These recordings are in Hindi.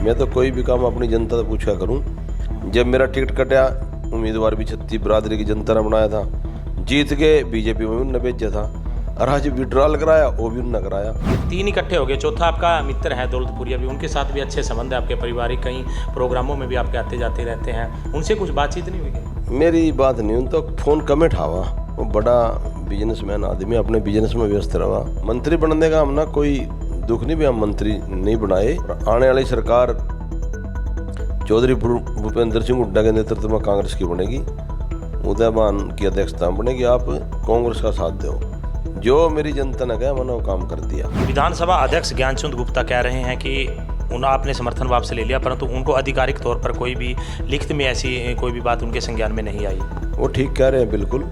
मैं तो कोई भी काम अपनी जनता से पूछा करूं। जब मेरा टिकट कटा, उम्मीदवार भी छत्ती बिरादरी की जनता ने बनाया था, जीत के बीजेपी में उनने भेजा था, और आज विड्रॉल कराया वो भी उनने कराया। 3 इकट्ठे हो गए, चौथा आपका मित्र है दौलतपुरिया भी, उनके साथ भी अच्छे संबंध है आपके पारिवारिक, कई प्रोग्रामों में भी आपके आते जाते रहते हैं, उनसे कुछ बातचीत नहीं हुई? मेरी बात नहीं, उन तो फ़ोन कम उठावा। वो बड़ा बिजनेसमैन आदमी, अपने बिजनेस में व्यस्त रहा। मंत्री बनने का हम ना कोई दुख नहीं भी हम मंत्री नहीं बनाए। आने वाली सरकार चौधरी भूपेंद्र सिंह हुड्डा के नेतृत्व में कांग्रेस की बनेगी, उदयमान की अध्यक्षता में बनेगी। आप कांग्रेस का साथ दो, जो मेरी जनता ने कहा मैंने वो काम कर दिया। विधानसभा अध्यक्ष ज्ञानचंद गुप्ता कह रहे हैं कि आपने समर्थन वापस ले लिया, परंतु उनको आधिकारिक तौर पर कोई भी लिखित में ऐसी कोई भी बात उनके संज्ञान में नहीं आई। वो ठीक कह रहे हैं, बिल्कुल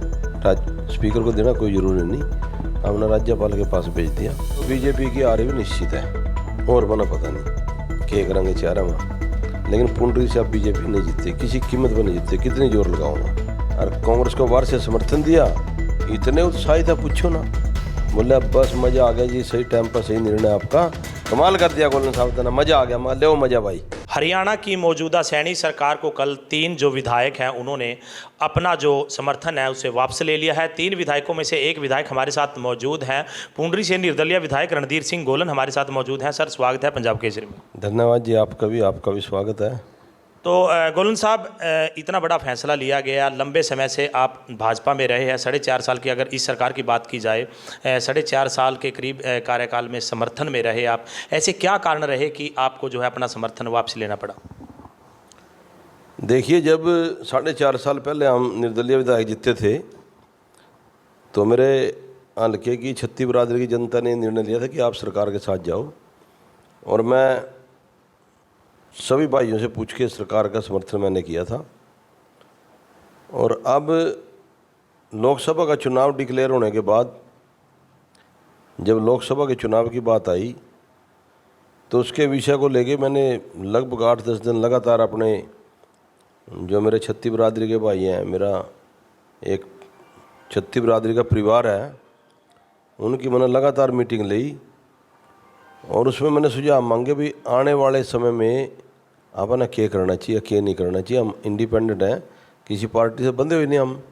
स्पीकर को देना कोई जरूरी नहीं, हमने राज्यपाल के पास भेज दिया। तो बीजेपी की हार भी निश्चित है, और बना पता नहीं क्या करेंगे चारा में, लेकिन पुंडरी से अब बीजेपी नहीं जीतती, किसी कीमत पर नहीं जीतती, कितनी जोर लगाऊंगा। और कांग्रेस को बाहर से समर्थन दिया, इतने उत्साहित है पूछो ना, बोले अब बस मजा आ गया जी, सही टाइम पर सही निर्णय आपका, कमाल कर दिया गोलन साहब ने, मजा आ गया, मान लो मजा भाई। हरियाणा की मौजूदा सैनी सरकार को कल 3 जो विधायक हैं उन्होंने अपना जो समर्थन है उसे वापस ले लिया है। 3 विधायकों में से एक विधायक हमारे साथ मौजूद हैं, पुंडरी से निर्दलीय विधायक रणधीर सिंह गोलन हमारे साथ मौजूद हैं। सर, स्वागत है पंजाब केसरी में। धन्यवाद जी, आपका भी स्वागत है। तो गोलन साहब, इतना बड़ा फैसला लिया गया, लंबे समय से आप भाजपा में रहे हैं, 4.5 साल की अगर इस सरकार की बात की जाए, 4.5 साल के करीब कार्यकाल में समर्थन में रहे आप, ऐसे क्या कारण रहे कि आपको जो है अपना समर्थन वापस लेना पड़ा? देखिए, जब 4.5 साल पहले हम निर्दलीय विधायक जीते थे, तो मेरे हल्के की छत्ती बिरादरी की जनता ने निर्णय लिया था कि आप सरकार के साथ जाओ, और मैं सभी भाइयों से पूछ के सरकार का समर्थन मैंने किया था। और अब लोकसभा का चुनाव डिक्लेयर होने के बाद जब लोकसभा के चुनाव की बात आई, तो उसके विषय को लेके मैंने लगभग 8-10 दिन लगातार अपने जो मेरे छत्ती बिरादरी के भाई हैं, मेरा एक छत्ती बिरादरी का परिवार है, उनकी मैंने लगातार मीटिंग ली, और उसमें मैंने सुझाव मांगे भी आने वाले समय में अपना क्या करना चाहिए, क्या नहीं करना चाहिए। हम इंडिपेंडेंट हैं, किसी पार्टी से बंधे हुए नहीं हम।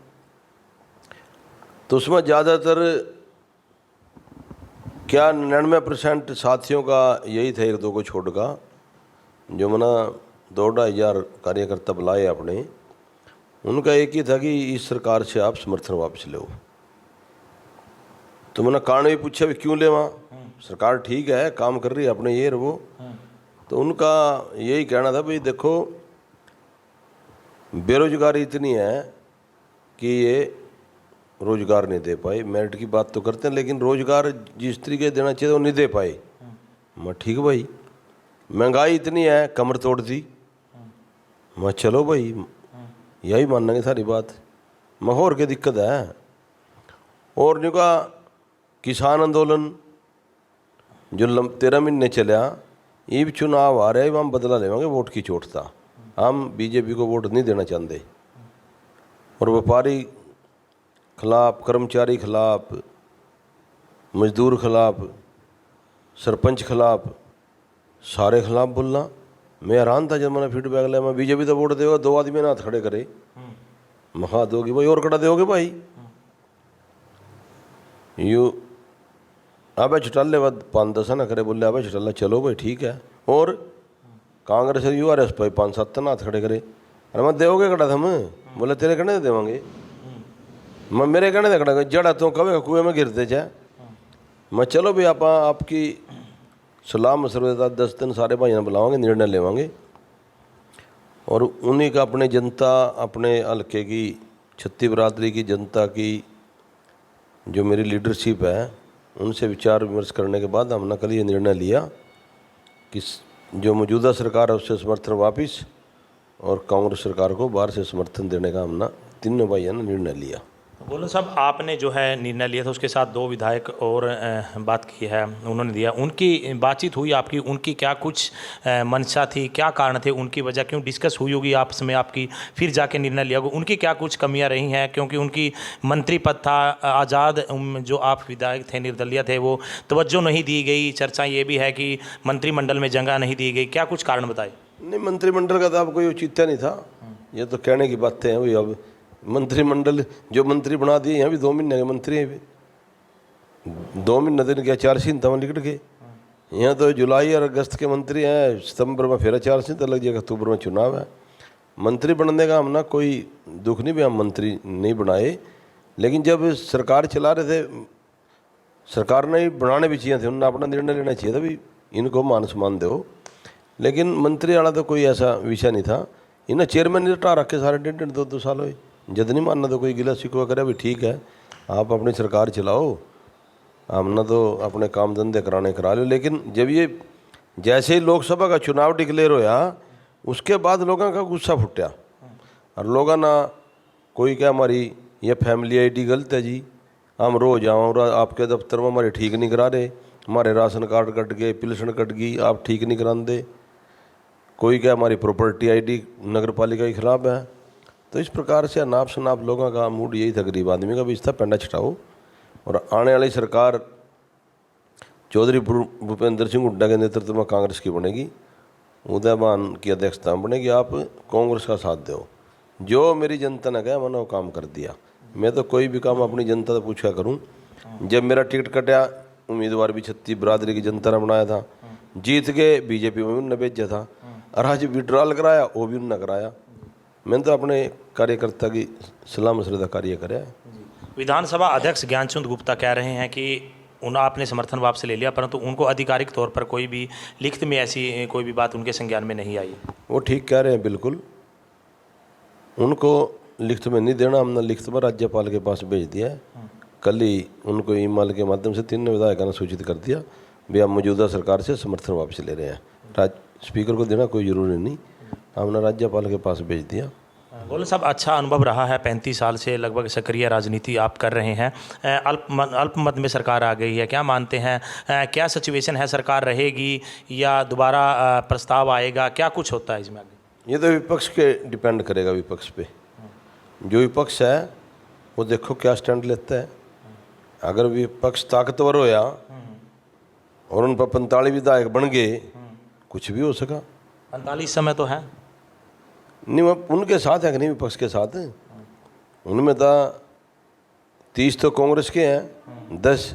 तो उसमें ज़्यादातर क्या 99% साथियों का यही था, 1-2 को छोड़ का, जो मना 2-2,500 कार्यकर्ता बुलाए अपने, उनका एक ही था कि इस सरकार से आप समर्थन वापस लो। तो मैंने कारण भी पूछा भी क्यों ले, वहाँ सरकार ठीक है, काम कर रही है अपने ये वो। तो उनका यही कहना था भाई देखो, बेरोजगारी इतनी है कि ये रोजगार नहीं दे पाए। मेरिट की बात तो करते हैं, लेकिन रोजगार जिस तरीके देना चाहिए वो नहीं दे पाए। मैं ठीक भाई, महंगाई इतनी है कमर तोड़ दी। मैं चलो भाई, यही मानेंगे सारी बात, माहौल की दिक्कत है। और जो का किसान आंदोलन जो 13 महीने चला, ये भी चुनाव आ रहा है, हम बदला लेवांगे, वोट की चोट था, हम बीजेपी को वोट नहीं देना चाहते। और व्यापारी खिलाफ, कर्मचारी खिलाफ, मजदूर खिलाफ, सरपंच खिलाफ, सारे खिलाफ बोलना। मैं हैरान था जब मैंने फीडबैक लिया, मैं बीजेपी तो वोट देगा, 2 आदमी ना हाथ खड़े करे, महा दोगे भाई और कड़ा दोगे भाई, यू अब छुटाले बाद 5-10 ना करे, बोले अब छुटाला, चलो भाई ठीक है। और कांग्रेस URS भाई 5-7 हाथ खड़े करे, अरे मैं दोगे कड़ा हम, बोले तेरे कहने से देवांगे, मैं मेरे कहने से खड़ा जड़ा तो कभी कुएं में गिरते जाए। मैं चलो भाई आप आपकी सलाह मशवरे 10 दिन सारे भाइयों बुलावांगे, निर्णय लेवांगे, और उन्हीं का अपने जनता, अपने हल्के की छत्ती बिरादरी की जनता की जो मेरी लीडरशिप है, उनसे विचार विमर्श करने के बाद हमने कल ये निर्णय लिया कि जो मौजूदा सरकार है उससे समर्थन वापस, और कांग्रेस सरकार को बाहर से समर्थन देने का हमने तीनों भाइयों ने निर्णय लिया। गोलन साहब, आपने जो है निर्णय लिया था, उसके साथ 2 विधायक और बात की है, उन्होंने दिया, उनकी बातचीत हुई आपकी, उनकी क्या कुछ मंशा थी, क्या कारण थे, उनकी वजह क्यों डिस्कस हुई होगी आपस में आपकी, फिर जाके निर्णय लिया होगा, उनकी क्या कुछ कमियां रही हैं? क्योंकि उनकी मंत्री पद था, आज़ाद जो आप विधायक थे, निर्दलीय थे, वो तवज्जो नहीं दी गई, चर्चा ये भी है कि मंत्रिमंडल में जगह नहीं दी गई, क्या कुछ कारण बताए? नहीं, मंत्रिमंडल का तो अब कोई औचित्य नहीं था, ये तो कहने की बातें हैं। वही अब मंत्रिमंडल जो मंत्री बना दिए, यहाँ भी 2 महीने के मंत्री हैं, भी 2 महीने दिन क्या 4 सिंह निकट गए। यहाँ तो जुलाई और अगस्त के मंत्री हैं, सितंबर में फिर 4 सिंह लग जाएगा, अक्टूबर में चुनाव है। मंत्री बनने का हम ना कोई दुख नहीं भी हम मंत्री नहीं बनाए, लेकिन जब सरकार चला रहे थे, सरकार ने ही बनाने भी चाहिए थे, उन्होंने अपना निर्णय लेना चाहिए था भी इनको मान सम्मान दो। लेकिन मंत्री वाला तो कोई ऐसा विषय नहीं था। इन्हें चेयरमैन ने हटा रखे सारे 1.5 2 साल हुए, जद नहीं मानना तो कोई गिला शिकवा करे भी ठीक है, आप अपनी सरकार चलाओ, हमने तो अपने काम धंधे कराने करा लो। लेकिन जब ये जैसे ही लोकसभा का चुनाव डिक्लेयर होया, उसके बाद लोगों का गुस्सा फुटा, और लोगों ना कोई क्या हमारी ये फैमिली आईडी गलत है जी, हम रोज आओ और आपके दफ्तर में हमारे ठीक नहीं करा रहे, हमारे राशन कार्ड कट गए, पेंशन कट गई, आप ठीक नहीं कराते। कोई क्या हमारी प्रॉपर्टी आईडी नगर पालिका के खिलाफ है। तो इस प्रकार से अनाप शनाप लोगों का मूड यही था, गरीब आदमी का भी इस पेंडा छटाओ, और आने वाली सरकार चौधरी भूपेंद्र सिंह हुड्डा के नेतृत्व में कांग्रेस की बनेगी, उदयमान की अध्यक्षता में बनेगी। आप कांग्रेस का साथ दो, जो मेरी जनता ने कहा मैंने वो काम कर दिया। मैं तो कोई भी काम अपनी जनता से पूछा करूं। जब मेरा टिकट कटा, उम्मीदवार भी छत्ती बिरादरी की जनता ने बनाया था, जीत के बीजेपी में भी उनने भेजा था, और आज विड्रॉल कराया वो भी उनने कराया। मैंने तो अपने कार्यकर्ता की सलाह मशरदा कार्य कराया। विधानसभा अध्यक्ष ज्ञानचंद गुप्ता कह रहे हैं कि आपने समर्थन वापस ले लिया, परंतु उनको आधिकारिक तौर पर कोई भी लिखित में ऐसी कोई भी बात उनके संज्ञान में नहीं आई। वो ठीक कह रहे हैं, बिल्कुल उनको लिखित में नहीं देना, हमने लिखित में राज्यपाल के पास भेज दिया है। कल ही उनको ईमेल के माध्यम से 3 विधायकों ने सूचित कर दिया भी आप मौजूदा सरकार से समर्थन वापस ले रहे हैं। स्पीकर को देना कोई ज़रूरी नहीं, हमने राज्यपाल के पास भेज दिया। गोलन साहब, अच्छा अनुभव रहा है, 35 साल से लगभग सक्रिय राजनीति आप कर रहे हैं, अल्पमत में सरकार आ गई है, क्या मानते हैं, क्या सिचुएशन है, सरकार रहेगी या दोबारा प्रस्ताव आएगा, क्या कुछ होता है इसमें आगे? ये तो विपक्ष के डिपेंड करेगा, विपक्ष पे। जो विपक्ष है वो देखो क्या स्टैंड लेता है। अगर विपक्ष ताकतवर होया और उन पर 45 विधायक बन गए, कुछ भी हो सका। 45 समय तो है नहीं, वो उनके साथ है कि नहीं, विपक्ष के साथ है। उनमें तो 30 तो कांग्रेस के हैं, 10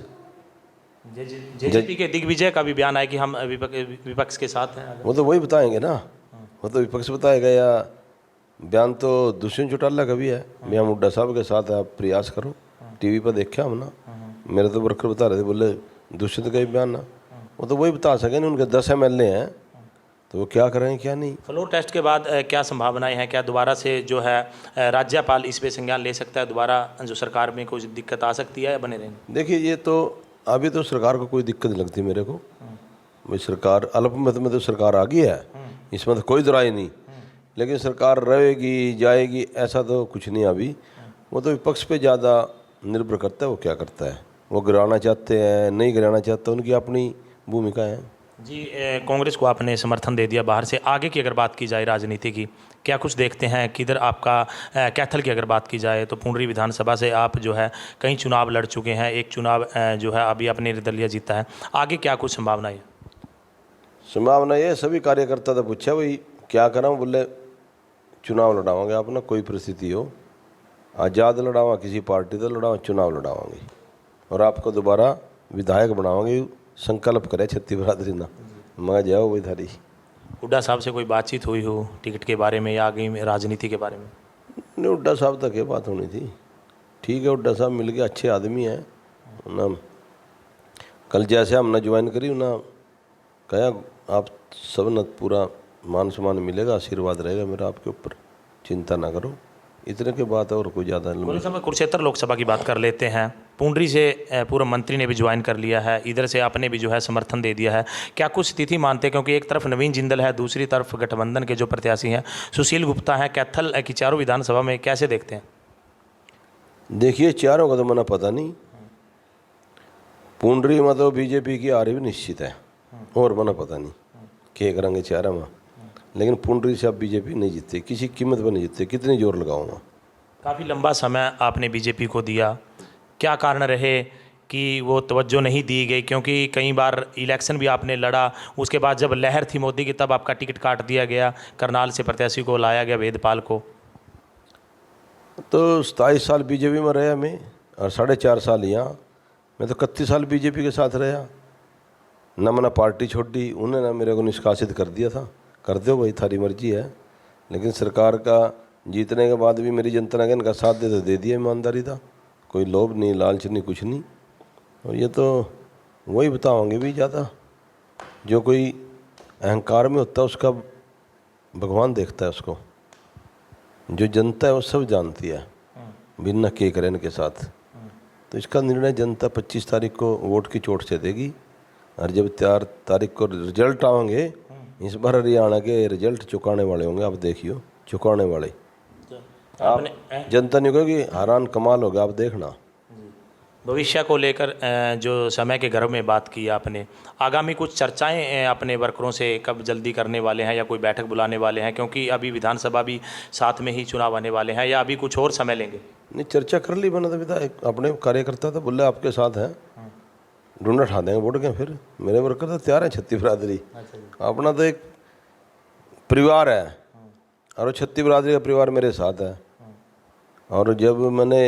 जेजेपी के दिग्विजय का भी बयान है कि हम विपक्ष के साथ हैं। वो तो वही बताएंगे ना, वो तो विपक्ष बताएगा, या बयान तो दुष्यंत चौटाला का भी है, मियां हुड्डा साहब के साथ आप प्रयास करो। टीवी पर देखा हम ना, मेरे तो वर्कर बता रहे थे, बोले दुष्यंत का ही बयान ना, वो तो वही बता सके ना, उनके 10 MLA हैं, तो वो क्या करें क्या नहीं। फ्लोर टेस्ट के बाद क्या संभावनाएं हैं, क्या दोबारा से जो है राज्यपाल इस पे संज्ञान ले सकता है, दोबारा जो सरकार में कुछ दिक्कत आ सकती है या बने रहेंगे? देखिए, ये तो अभी तो सरकार को कोई दिक्कत नहीं लगती मेरे को, भाई सरकार अल्पमत में तो सरकार आ गई है, इसमें तो कोई दराई नहीं। लेकिन सरकार रहेगी जाएगी ऐसा तो कुछ नहीं अभी, वो तो विपक्ष पे ज़्यादा निर्भर करता है, वो क्या करता है, वो गिराना चाहते हैं नहीं गिराना चाहते, उनकी अपनी भूमिका है। जी, कांग्रेस को आपने समर्थन दे दिया, बाहर से आगे की अगर बात की जाए राजनीति की, क्या कुछ देखते हैं किधर आपका कैथल की अगर बात की जाए तो पुंडरी विधानसभा से आप जो है कई चुनाव लड़ चुके हैं, एक चुनाव जो है अभी अपने निर्दलीय जीता है, आगे क्या कुछ संभावना है? संभावना ये सभी कार्यकर्ता तो पूछा भाई क्या करा, बोले चुनाव लड़ावांगे, अपना कोई परिस्थिति हो, आज़ाद लड़ावा, किसी पार्टी तो लड़ावा, चुनाव लड़ावांगे और आपको दोबारा विधायक बनावांगे, संकल्प करे छत्ती बिरादरी ना, मैं जाओ वही थारी। हुड्डा साहब से कोई बातचीत हुई हो टिकट के बारे में या आगे राजनीति के बारे में? नहीं, हुड्डा साहब तक ये बात होनी थी, ठीक है, हुड्डा साहब मिल गए, अच्छे आदमी हैं ना। कल जैसे हमने ज्वाइन करी ना, कहा आप सब न पूरा मान सम्मान मिलेगा, आशीर्वाद रहेगा मेरा आपके ऊपर, चिंता ना करो, इतने के बात है और कोई ज़्यादा नहीं। कुरुक्षेत्र लोकसभा की बात कर लेते हैं, पुंडरी से पूर्व मंत्री ने भी ज्वाइन कर लिया है, इधर से आपने भी जो है समर्थन दे दिया है, क्या कुछ स्थिति मानते हैं, क्योंकि एक तरफ नवीन जिंदल है, दूसरी तरफ गठबंधन के जो प्रत्याशी हैं सुशील गुप्ता हैं, कैथल की चारों विधानसभा में कैसे देखते हैं? देखिए चारों का तो मना पता नहीं। पुंडरी में तो बीजेपी की हार भी निश्चित है, और मना पता नहीं क्या करेंगे चारा में। लेकिन पुंडरी से अब बीजेपी नहीं जीतती, किसी कीमत पर नहीं जीतती, कितनी जोर लगाऊंगा। काफ़ी लंबा समय आपने बीजेपी को दिया, क्या कारण रहे कि वो तवज्जो नहीं दी गई? क्योंकि कई बार इलेक्शन भी आपने लड़ा, उसके बाद जब लहर थी मोदी की तब आपका टिकट काट दिया गया, करनाल से प्रत्याशी को लाया गया वेदपाल को। तो 27 साल बीजेपी में रहा मैं, और 4.5 साल यहाँ। मैं तो 31 साल बीजेपी के साथ रहा, ना मैंने पार्टी छोड़ी, उन्हें ना मेरे को निष्कासित कर दिया था। कर दो भाई, थारी मर्जी है। लेकिन सरकार का जीतने के बाद भी मेरी जनता ने इनका साथ दे तो दे दिया, ईमानदारी था, कोई लोभ नहीं, लालच नहीं, कुछ नहीं। और ये तो वही बताओगे भी ज़्यादा, जो कोई अहंकार में होता है उसका भगवान देखता है उसको। जो जनता है वो सब जानती है बिना के करें इनके साथ। तो इसका निर्णय जनता 25 तारीख को वोट की चोट से देगी। और जब 4 तारीख को रिजल्ट आएंगे, इस बार हरियाणा के रिजल्ट चुकाने वाले होंगे, आप देखियो, चुकाने वाले। आप जनता नहीं कहोगी हैरान कमाल हो गया, आप देखना। भविष्य को लेकर जो समय के घर में बात की आपने, आगामी कुछ चर्चाएं अपने वर्करों से कब जल्दी करने वाले हैं, या कोई बैठक बुलाने वाले हैं? क्योंकि अभी विधानसभा भी साथ में ही चुनाव आने वाले हैं, या अभी कुछ और समय लेंगे? नहीं, चर्चा कर ली बना था विधायक, अपने कार्यकर्ता तो बोले आपके साथ हैं, ढूंढा ठा देंगे वोट के। फिर मेरे वर्कर तो तैयार है, छत्ती बिरादरी अपना तो एक परिवार है, और छत्ती बिरादरी का परिवार मेरे साथ है। और जब मैंने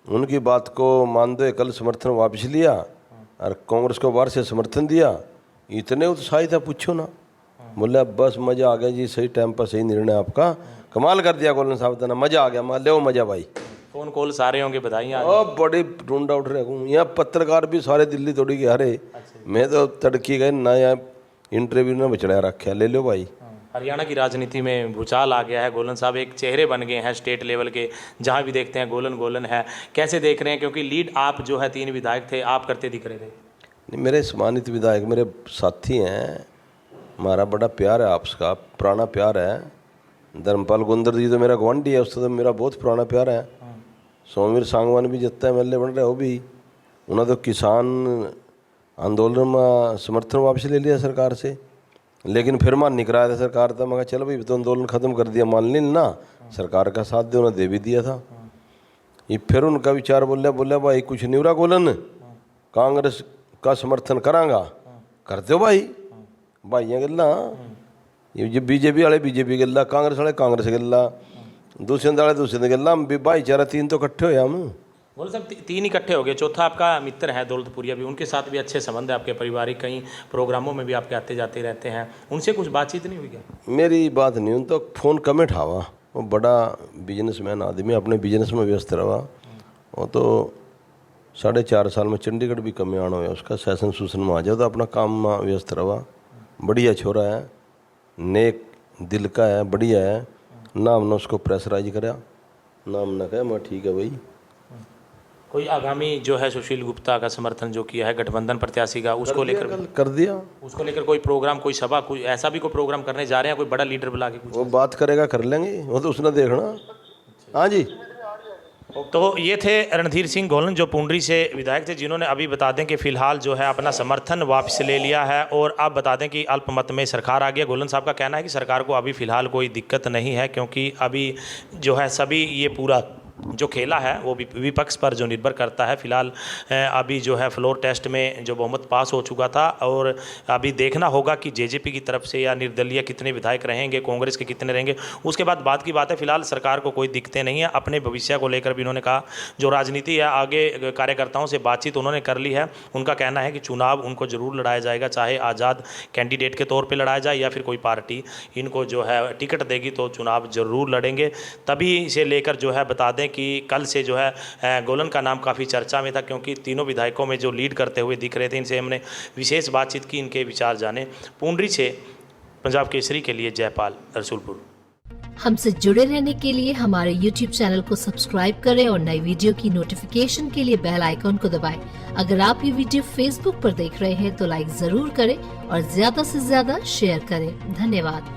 उनकी बात को मानते हुए कल समर्थन वापस लिया और कांग्रेस को बाहर से समर्थन दिया, इतने उत्साहित है पूछो ना। बोले बस मज़ा आ गया जी, सही टाइम पर सही निर्णय आपका, कमाल कर दिया गोलन साहब ने, मज़ा आ गया। मान ले मज़ा भाई। फोन कॉल सारे होंगे, बधाई। अब बड़ी ढूंढा उठ रहे हूँ, यहाँ पत्रकार भी सारे दिल्ली थोड़ी के हरे। मैं तो तड़की गए ना, यहाँ इंटरव्यू ने बचड़ा रखा, ले लो भाई। हरियाणा की राजनीति में भूचाल आ गया है, गोलन साहब एक चेहरे बन गए हैं स्टेट लेवल के, जहां भी देखते हैं गोलन गोलन है। कैसे देख रहे हैं? क्योंकि लीड आप जो है 3 विधायक थे, आप करते दिख रहे थे। नहीं, मेरे सम्मानित विधायक मेरे साथी हैं, हमारा बड़ा प्यार है आपस का, पुराना प्यार है। धर्मपाल गुंदर जी तो मेरा गुआंढी है, उससे तो मेरा बहुत पुराना प्यार है। सोमवीर सांगवान भी जितना एमएलए बन रहे हो भी, उन्होंने तो किसान आंदोलन में समर्थन वापस ले लिया सरकार से, लेकिन फिर मान निकला था सरकार था। मैं चलो भाई तो आंदोलन खत्म कर दिया, मान ली ना, सरकार का साथ दे, उन्होंने दे भी दिया था। ये फिर उनका विचार बोले भाई कुछ नहीं हो रहा गोलन, कांग्रेस का समर्थन करांगा, कर दो भाई। भाइयाँ गल्ला, ये बीजेपी वाले बीजेपी गल्ला, कांग्रेस वाले कांग्रेस गल्ला, दूसरे वाले दूसरे गल्ला, भाईचारा 3 तो इकट्ठे हो हम। बोल सब 3 इकट्ठे हो गए। चौथा आपका मित्र है दौलतपुरिया भी, उनके साथ भी अच्छे संबंध है आपके पारिवारिक, कई प्रोग्रामों में भी आपके आते जाते रहते हैं, उनसे कुछ बातचीत नहीं हुई क्या? मेरी बात नहीं, उन तो फ़ोन कम उठावा। वो बड़ा बिजनेसमैन आदमी, अपने बिजनेस में व्यस्त रहा। वो तो 4.5 साल में चंडीगढ़ भी कम आना हुआ उसका, सेशन सूसन में आ जाओ तो अपना काम में व्यस्त रहा। बढ़िया छोरा है, नेक दिल का है, बढ़िया है। नाम ने उसको प्रेशराइज करा, नाम ना कहे मैं ठीक है भाई। कोई आगामी जो है सुशील गुप्ता का समर्थन जो किया है गठबंधन प्रत्याशी का, उसको लेकर कर दिया, उसको लेकर कोई प्रोग्राम, कोई सभा, कोई ऐसा भी कोई प्रोग्राम करने जा रहे हैं? कोई बड़ा लीडर बुला के कुछ वो बात करेगा, कर लेंगे, वो तो उसने देखना। हाँ जी। तो ये थे रणधीर सिंह गोलन जो पुंडरी से विधायक थे, जिन्होंने अभी बता दें कि फिलहाल जो है अपना समर्थन वापस ले लिया है, और अब बता दें कि अल्पमत में सरकार आ गया। गोलन साहब का कहना है कि सरकार को अभी फ़िलहाल कोई दिक्कत नहीं है, क्योंकि अभी जो है सभी ये पूरा जो खेला है वो विपक्ष पर जो निर्भर करता है। फिलहाल अभी जो है फ्लोर टेस्ट में जो बहुमत पास हो चुका था, और अभी देखना होगा कि जेजेपी की तरफ से या निर्दलीय कितने विधायक रहेंगे, कांग्रेस के कितने रहेंगे, उसके बाद बात की बात है। फिलहाल सरकार को कोई दिक्कतें नहीं है। अपने भविष्य को लेकर भी उन्होंने कहा, जो राजनीति है आगे कार्यकर्ताओं से बातचीत उन्होंने कर ली है। उनका कहना है कि चुनाव उनको ज़रूर लड़ाया जाएगा, चाहे आज़ाद कैंडिडेट के तौर पर लड़ाया जाए या फिर कोई पार्टी इनको जो है टिकट देगी तो चुनाव ज़रूर लड़ेंगे। तभी से लेकर जो है बता दें कि कल से जो है गोलन का नाम काफ़ी चर्चा में था, क्योंकि तीनों विधायकों में जो लीड करते हुए दिख रहे थे। इनसे हमने विशेष बातचीत की, इनके विचार जाने। पुंडरी से पंजाब केसरी के लिए जयपाल, रसूलपुर। हमसे जुड़े रहने के लिए हमारे YouTube चैनल को सब्सक्राइब करें और नई वीडियो की नोटिफिकेशन के लिए बेल आइकॉन को दबाएं। अगर आप ये वीडियो Facebook पर देख रहे हैं तो लाइक जरूर करें और ज्यादा से ज्यादा शेयर करें। धन्यवाद।